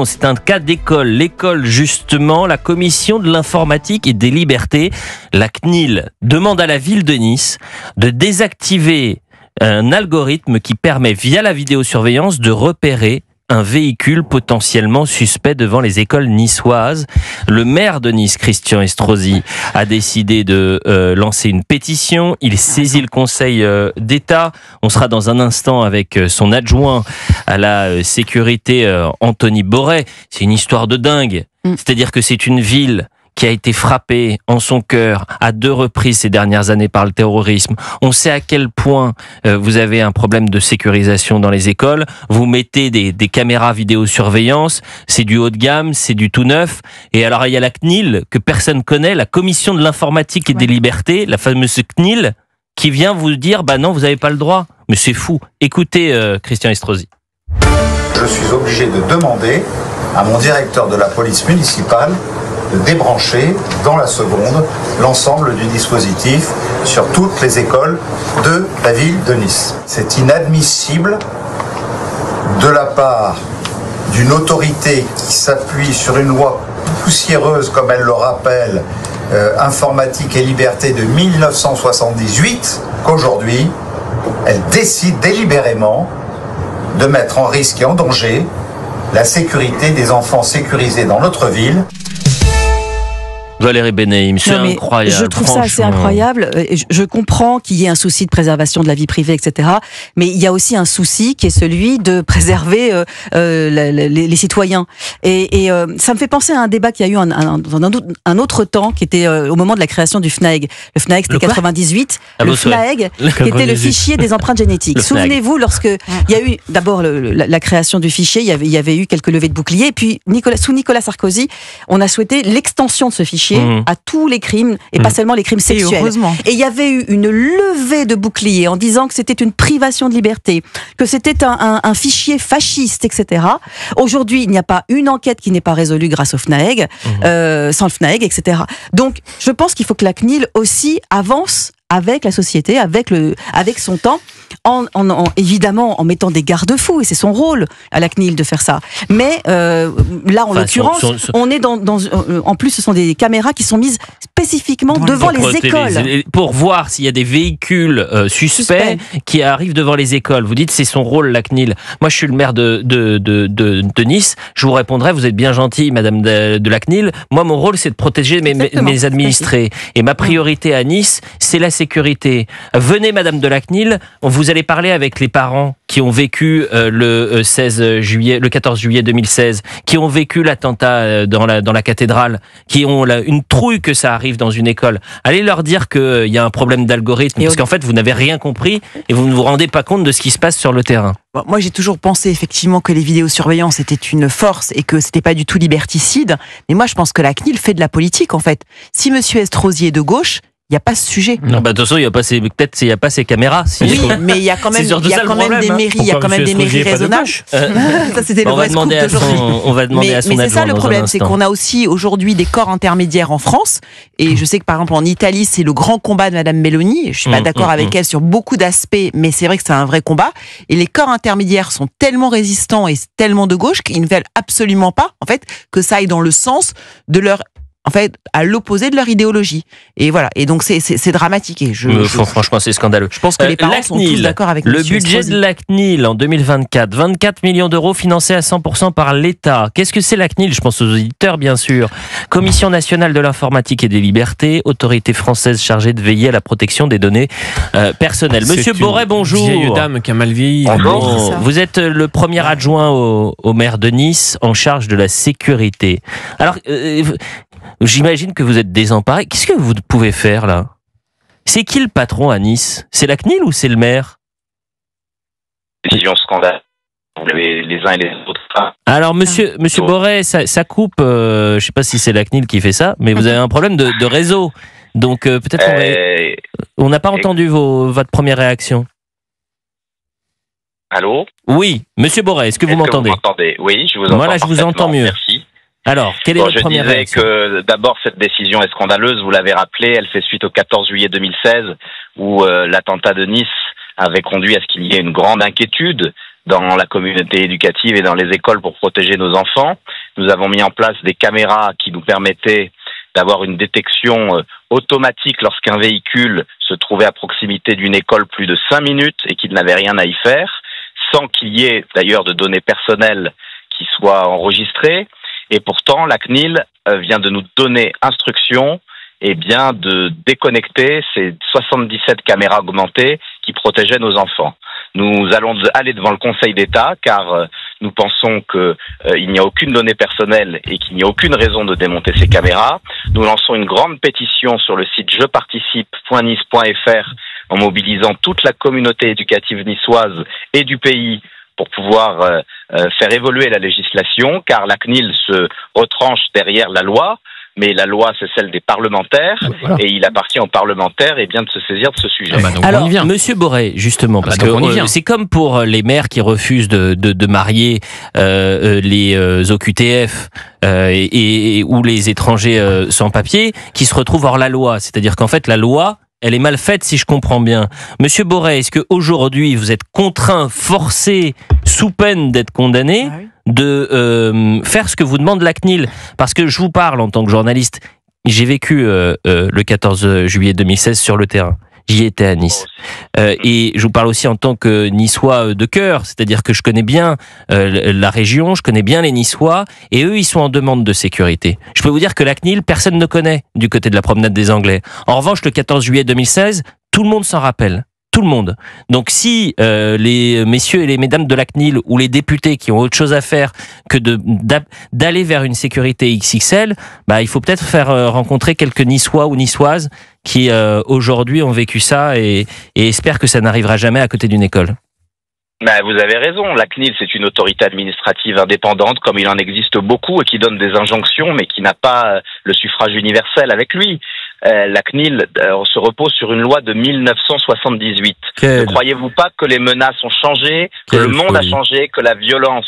C'est un cas d'école. L'école, justement, la Commission de l'informatique et des libertés, la CNIL, demande à la ville de Nice de désactiver un algorithme qui permet, via la vidéosurveillance, de repérer un véhicule potentiellement suspect devant les écoles niçoises. Le maire de Nice, Christian Estrosi, a décidé de lancer une pétition. Il saisit le Conseil d'État. On sera dans un instant avec son adjoint à la sécurité, Anthony Borret. C'est une histoire de dingue. C'est-à-dire que c'est une ville qui a été frappée en son cœur à 2 reprises ces dernières années par le terrorisme. On sait à quel point vous avez un problème de sécurisation dans les écoles. Vous mettez des caméras vidéosurveillance, c'est du haut de gamme, c'est du tout neuf. Et alors il y a la CNIL que personne connaît, la Commission de l'informatique et des libertés, la fameuse CNIL, qui vient vous dire bah non, vous n'avez pas le droit. Mais c'est fou. Écoutez Christian Estrosi. Je suis obligé de demander à mon directeur de la police municipale de débrancher dans la seconde l'ensemble du dispositif sur toutes les écoles de la ville de Nice. C'est inadmissible de la part d'une autorité qui s'appuie sur une loi poussiéreuse, comme elle le rappelle, informatique et liberté de 1978, qu'aujourd'hui, elle décide délibérément de mettre en risque et en danger la sécurité des enfants sécurisés dans notre ville. Valérie Benaïm, c'est incroyable. Je trouve ça assez incroyable. Je comprends qu'il y ait un souci de préservation de la vie privée, etc. Mais il y a aussi un souci qui est celui de préserver les citoyens. Et ça me fait penser à un débat qu'il y a eu un autre temps, qui était au moment de la création du FNAEG. Le FNAEG, c'était 98. Le FNAEG, qui était le fichier des empreintes génétiques. Souvenez-vous, lorsque il y a eu d'abord la création du fichier, il y avait eu quelques levées de boucliers. Et puis, sous Nicolas Sarkozy, on a souhaité l'extension de ce fichier à tous les crimes, et pas seulement les crimes sexuels. Et il y avait eu une levée de boucliers en disant que c'était une privation de liberté, que c'était un fichier fasciste, etc. Aujourd'hui, il n'y a pas une enquête qui n'est pas résolue grâce au FNAEG, sans le FNAEG, etc. Donc, je pense qu'il faut que la CNIL aussi avance avec la société, avec son temps, évidemment en mettant des garde-fous, et c'est son rôle à la CNIL de faire ça. Mais là, en l'occurrence, on est en plus, ce sont des caméras qui sont mises spécifiquement devant les écoles. Pour voir s'il y a des véhicules suspects qui arrivent devant les écoles. Vous dites c'est son rôle, la CNIL. Moi, je suis le maire de Nice. Je vous répondrai, vous êtes bien gentille, madame de la CNIL. Moi, mon rôle, c'est de protéger mes administrés. Et ma priorité à Nice, c'est la sécurité. Venez, madame de la CNIL, vous allez parler avec les parents qui ont vécu le 14 juillet 2016, qui ont vécu l'attentat dans la cathédrale, qui ont une trouille que ça arrive dans une école. Allez leur dire qu'il y a un problème d'algorithme, parce qu'en fait, vous n'avez rien compris et vous ne vous rendez pas compte de ce qui se passe sur le terrain. Moi, j'ai toujours pensé effectivement que les vidéosurveillances étaient une force et que c'était pas du tout liberticide. Mais moi, je pense que la CNIL fait de la politique, en fait. Si monsieur Estrosi est de gauche, il n'y a pas ce sujet. Non, bah, de toute façon, il n'y a pas ces caméras. Oui, mais il y a quand même, des mairies, il y a quand même des mairies raisonnables. Ça, c'était le vrai scoop d'aujourd'hui. On va demander à son adjoint. Mais c'est ça le problème, c'est qu'on a aussi aujourd'hui des corps intermédiaires en France. Et je sais que par exemple en Italie, c'est le grand combat de Madame Meloni. Je suis pas d'accord avec elle sur beaucoup d'aspects, mais c'est vrai que c'est un vrai combat. Et les corps intermédiaires sont tellement résistants et tellement de gauche qu'ils ne veulent absolument pas, en fait, que ça aille dans le sens de leur, en fait, à l'opposé de leur idéologie. Et voilà. Et donc, c'est dramatique. Et franchement, c'est scandaleux. Je pense que les parents sont tous d'accord avec le budget de la CNIL en 2024, 24 millions d'euros financés à 100% par l'État. Qu'est-ce que c'est la CNIL? Je pense aux auditeurs, bien sûr. Commission nationale de l'informatique et des libertés, autorité française chargée de veiller à la protection des données personnelles. Monsieur Borret, bonjour. Vieille dame qui a mal vieilli. Bonjour. Vous êtes le premier adjoint au maire de Nice en charge de la sécurité. Alors, j'imagine que vous êtes désemparé. Qu'est-ce que vous pouvez faire, là? C'est qui le patron à Nice? C'est la CNIL ou c'est le maire? Décision scandale. Vous l'avez les uns et les autres. Alors, monsieur Borret, ça coupe. Je ne sais pas si c'est la CNIL qui fait ça, mais vous avez un problème de réseau. Donc, peut-être on n'a pas entendu votre première réaction. Allô? Oui, monsieur Borret, est-ce que vous m'entendez? Oui, je vous entends. Voilà, je vous entends mieux. Merci. Alors, quelle est votre première réaction? Je disais que d'abord, cette décision est scandaleuse, vous l'avez rappelé, elle fait suite au 14 juillet 2016, où l'attentat de Nice avait conduit à ce qu'il y ait une grande inquiétude dans la communauté éducative et dans les écoles pour protéger nos enfants. Nous avons mis en place des caméras qui nous permettaient d'avoir une détection automatique lorsqu'un véhicule se trouvait à proximité d'une école plus de 5 minutes et qu'il n'avait rien à y faire, sans qu'il y ait d'ailleurs de données personnelles qui soient enregistrées. Et pourtant, la CNIL vient de nous donner instruction de déconnecter ces 77 caméras augmentées qui protégeaient nos enfants. Nous allons aller devant le Conseil d'État car nous pensons qu'il n'y a aucune donnée personnelle et qu'il n'y a aucune raison de démonter ces caméras. Nous lançons une grande pétition sur le site jeparticipe.nice.fr en mobilisant toute la communauté éducative niçoise et du pays pour pouvoir faire évoluer la législation, car la CNIL se retranche derrière la loi, mais la loi c'est celle des parlementaires, voilà. Et il appartient aux parlementaires de se saisir de ce sujet. Alors, Monsieur Boré, justement, parce que c'est comme pour les maires qui refusent de marier les OQTF ou les étrangers sans papier, qui se retrouvent hors la loi. C'est-à-dire qu'en fait, la loi, elle est mal faite, si je comprends bien. Monsieur Boré, est-ce qu'aujourd'hui, vous êtes contraint, forcé, sous peine d'être condamné, de faire ce que vous demande la CNIL? Parce que je vous parle en tant que journaliste. J'ai vécu le 14 juillet 2016 sur le terrain. J'y étais à Nice. Et je vous parle aussi en tant que Niçois de cœur, c'est-à-dire que je connais bien la région, je connais bien les Niçois, et eux, ils sont en demande de sécurité. Je peux vous dire que la CNIL, personne ne connaît du côté de la promenade des Anglais. En revanche, le 14 juillet 2016, tout le monde s'en rappelle. Tout le monde. Donc si les messieurs et les mesdames de la CNIL ou les députés qui ont autre chose à faire que d'aller vers une sécurité XXL, il faut peut-être faire rencontrer quelques Niçois ou Niçoises qui aujourd'hui ont vécu ça et espèrent que ça n'arrivera jamais à côté d'une école. Vous avez raison, la CNIL c'est une autorité administrative indépendante comme il en existe beaucoup et qui donne des injonctions mais qui n'a pas le suffrage universel avec lui. La CNIL se repose sur une loi de 1978. Ne croyez-vous pas que les menaces ont changé, que le monde a changé, que la violence,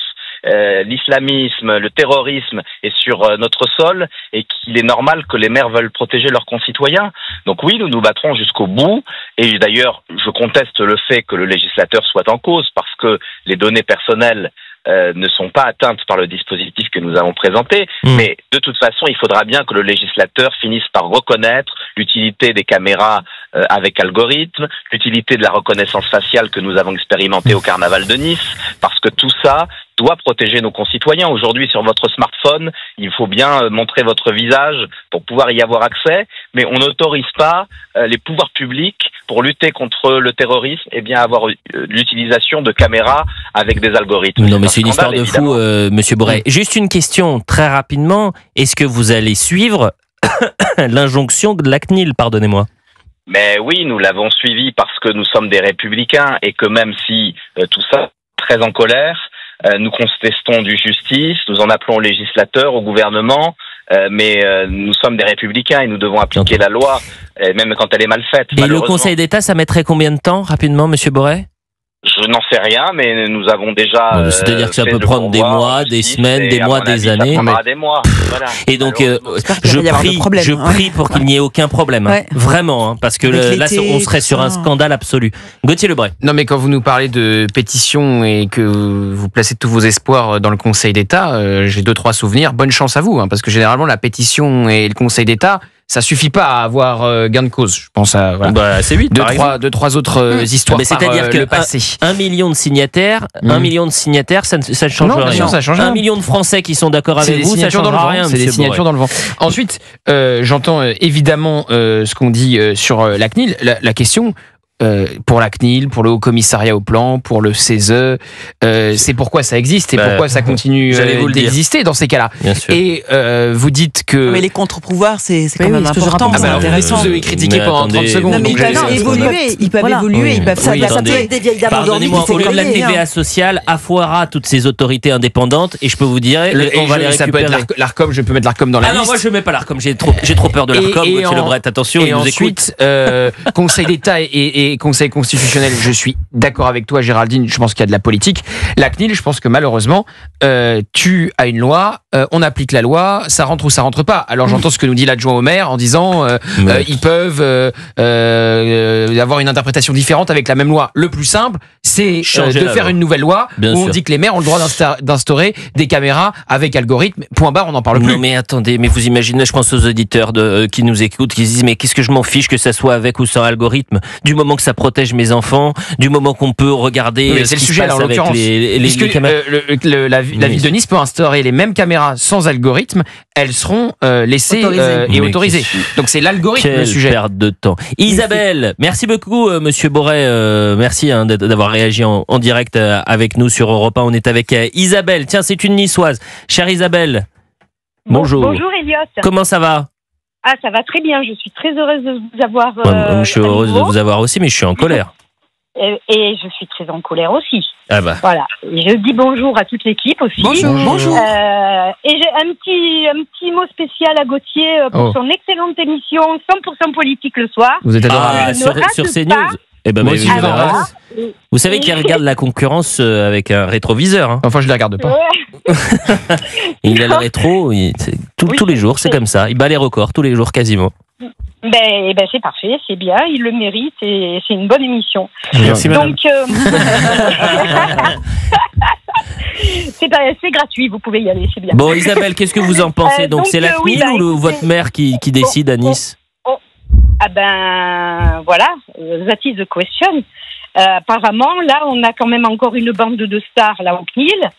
l'islamisme, le terrorisme est sur notre sol et qu'il est normal que les maires veulent protéger leurs concitoyens. Donc oui, nous nous battrons jusqu'au bout et d'ailleurs je conteste le fait que le législateur soit en cause parce que les données personnelles ne sont pas atteintes par le dispositif que nous avons présenté, mais de toute façon, il faudra bien que le législateur finisse par reconnaître l'utilité des caméras avec algorithme, l'utilité de la reconnaissance faciale que nous avons expérimentée au Carnaval de Nice, parce que tout ça doit protéger nos concitoyens. Aujourd'hui, sur votre smartphone, il faut bien montrer votre visage pour pouvoir y avoir accès, mais on n'autorise pas les pouvoirs publics pour lutter contre le terrorisme, avoir l'utilisation de caméras avec des algorithmes. Non, mais c'est une histoire de fou, Monsieur Boré. Juste une question, très rapidement. Est-ce que vous allez suivre l'injonction de la CNIL, pardonnez-moi? Mais oui, nous l'avons suivi parce que nous sommes des républicains et que même si tout ça est très en colère, nous contestons du justice, nous en appelons au législateur, au gouvernement, mais nous sommes des républicains et nous devons appliquer la loi, même quand elle est mal faite. Et le Conseil d'État, ça mettrait combien de temps, rapidement, Monsieur Boré? Je n'en sais rien, mais nous avons déjà. C'est-à-dire que ça peut prendre des mois, des semaines, des mois, des années. Des mois. Voilà. Et donc, je prie pour qu'il n'y ait aucun problème. Ouais. Vraiment, hein, parce que là, on serait sur un scandale absolu. Gauthier Lebray. Non, mais quand vous nous parlez de pétition et que vous placez tous vos espoirs dans le Conseil d'État, j'ai 2-3 souvenirs. Bonne chance à vous, hein, parce que généralement, la pétition et le Conseil d'État, ça suffit pas à avoir gain de cause. Je pense à c'est 8, deux, trois autres histoires par le passé. 1 million de signataires, 1 million de signataires, ça ne change rien. Non, ça change rien. 1 million de Français qui sont d'accord avec vous, ça change rien. C'est des signatures dans le vent. Ensuite, j'entends évidemment ce qu'on dit sur la CNIL. La question pour la CNIL, pour le Haut Commissariat au Plan, pour le CESE, c'est pourquoi ça existe et pourquoi ça continue d'exister dans ces cas-là. Et vous dites que... Mais les contre-pouvoirs, c'est quand même important. C'est intéressant. Vous avez critiqué pendant 30 secondes. Mais ils peuvent évoluer, ils peuvent ça peut être des vieilles dames endormies. Au lieu de la TVA sociale, Afoira toutes ces autorités indépendantes, et je peux vous dire, on va les récupérer. Ça peut être l'ARCOM, je peux mettre l'ARCOM dans la liste. Ah non, moi je mets pas l'ARCOM, j'ai trop peur de l'ARCOM, Gauthier Lebray, attention, il nous écoute. Et ensuite, Conseil d'État et et Conseil constitutionnel, je suis d'accord avec toi, Géraldine, je pense qu'il y a de la politique. La CNIL, je pense que malheureusement, tu as une loi, on applique la loi, ça rentre ou ça rentre pas. Alors j'entends ce que nous dit l'adjoint au maire en disant ils peuvent avoir une interprétation différente avec la même loi. Le plus simple, c'est de faire une nouvelle loi où on dit que les maires ont le droit d'instaurer des caméras avec algorithme. Point barre, on n'en parle plus. Non mais attendez, mais vous imaginez, je pense aux auditeurs qui nous écoutent, qui se disent mais qu'est-ce que je m'en fiche que ça soit avec ou sans algorithme, du moment que ça protège mes enfants, du moment qu'on peut regarder c'est le sujet là, en avec les caméras. La ville de Nice peut instaurer les mêmes caméras sans algorithme, elles seront laissées et autorisées. Donc c'est l'algorithme le sujet. Quelle perte de temps. Isabelle, merci beaucoup Monsieur Borret, merci d'avoir réagi en direct avec nous sur Europe 1. On est avec Isabelle, tiens c'est une niçoise. Chère Isabelle, bonjour. Bonjour Elliot. Comment ça va? Ah, ça va très bien, je suis très heureuse de vous avoir. Je suis heureuse de vous avoir aussi, mais je suis en colère. Et je suis très en colère aussi. Ah bah. Voilà. Et je dis bonjour à toute l'équipe aussi. Bonjour. Et j'ai un petit mot spécial à Gauthier pour son excellente émission 100% politique le soir. Vous êtes adorable. Sur CNews. Eh ben, moi aussi, vous savez qu'il regarde la concurrence avec un rétroviseur. Hein. Enfin, je ne la regarde pas. Ouais. Il a le rétro, tous les jours, c'est comme ça. Il bat les records tous les jours quasiment. Ben c'est parfait, c'est bien, il le mérite et c'est une bonne émission. Merci madame. Donc, c'est gratuit, vous pouvez y aller, c'est bien. Bon Isabelle, qu'est-ce que vous en pensez? Donc c'est la CNIL ou votre maire qui décide à Nice? Ah ben voilà, that is the question. Apparemment, là, on a quand même encore une bande de stars là au CNIL.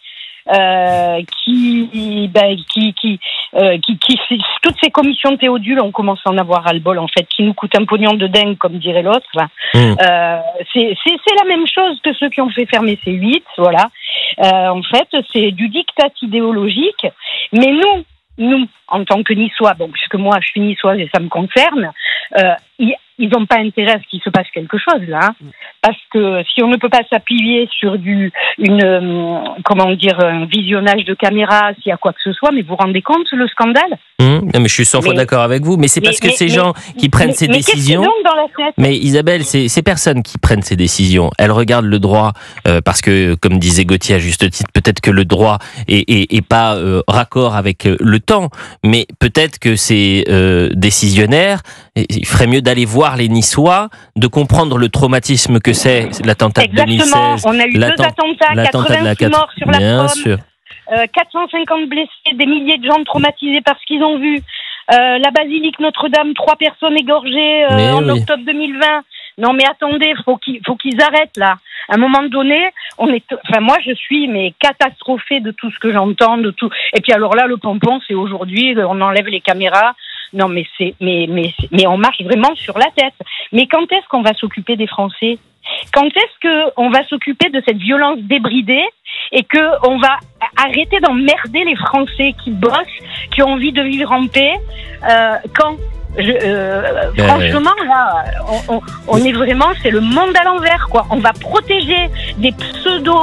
Toutes ces commissions Théodule, on commence à en avoir ras-le-bol en fait, qui nous coûtent un pognon de dingue comme dirait l'autre. C'est la même chose que ceux qui ont fait fermer C8, voilà. En fait, c'est du diktat idéologique, mais nous, en tant que Niçois, bon, puisque moi je suis niçoise et ça me concerne, ils n'ont pas intérêt à ce qu'il se passe quelque chose là, hein, parce que si on ne peut pas s'appuyer sur un visionnage de caméra, s'il y a quoi que ce soit, mais vous vous rendez compte le scandale? Non, mais je suis 100 fois d'accord avec vous, mais c'est parce que ces gens qui prennent ces décisions. Mais Isabelle, ces personnes qui prennent ces décisions, elles regardent le droit parce que, comme disait Gauthier à juste titre, peut-être que le droit est pas raccord avec le temps, mais peut-être que ces décisionnaires, il ferait mieux d'aller voir les Niçois, de comprendre le traumatisme que c'est l'attentat de 2016. Exactement, on a eu 2 attentats, 86 morts sur la Bien Somme, sûr. 450 blessés, des milliers de gens traumatisés par ce qu'ils ont vu. La basilique Notre-Dame, 3 personnes égorgées en octobre 2020. Non mais attendez, faut qu'ils arrêtent là. À un moment donné, moi je suis catastrophée de tout ce que j'entends, de tout. Et puis alors là, le pompon, c'est aujourd'hui, on enlève les caméras. Non mais on marche vraiment sur la tête. Mais quand est-ce qu'on va s'occuper des Français? Quand est-ce qu'on va s'occuper de cette violence débridée et qu'on va arrêter d'emmerder les Français qui bossent, qui ont envie de vivre en paix? Franchement, là, on est vraiment, c'est le monde à l'envers, quoi. On va protéger des pseudo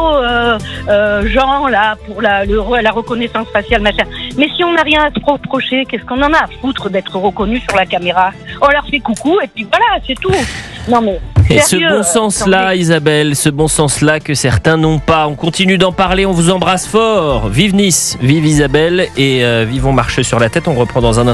gens là pour la reconnaissance faciale, machin. Mais si on n'a rien à se reprocher, qu'est-ce qu'on en a à foutre d'être reconnu sur la caméra? On leur fait coucou et puis voilà, c'est tout. Non mais. Et ce bon sens-là, Isabelle, ce bon sens-là que certains n'ont pas. On continue d'en parler, on vous embrasse fort. Vive Nice, vive Isabelle et vivons marche sur la tête. On reprend dans un instant.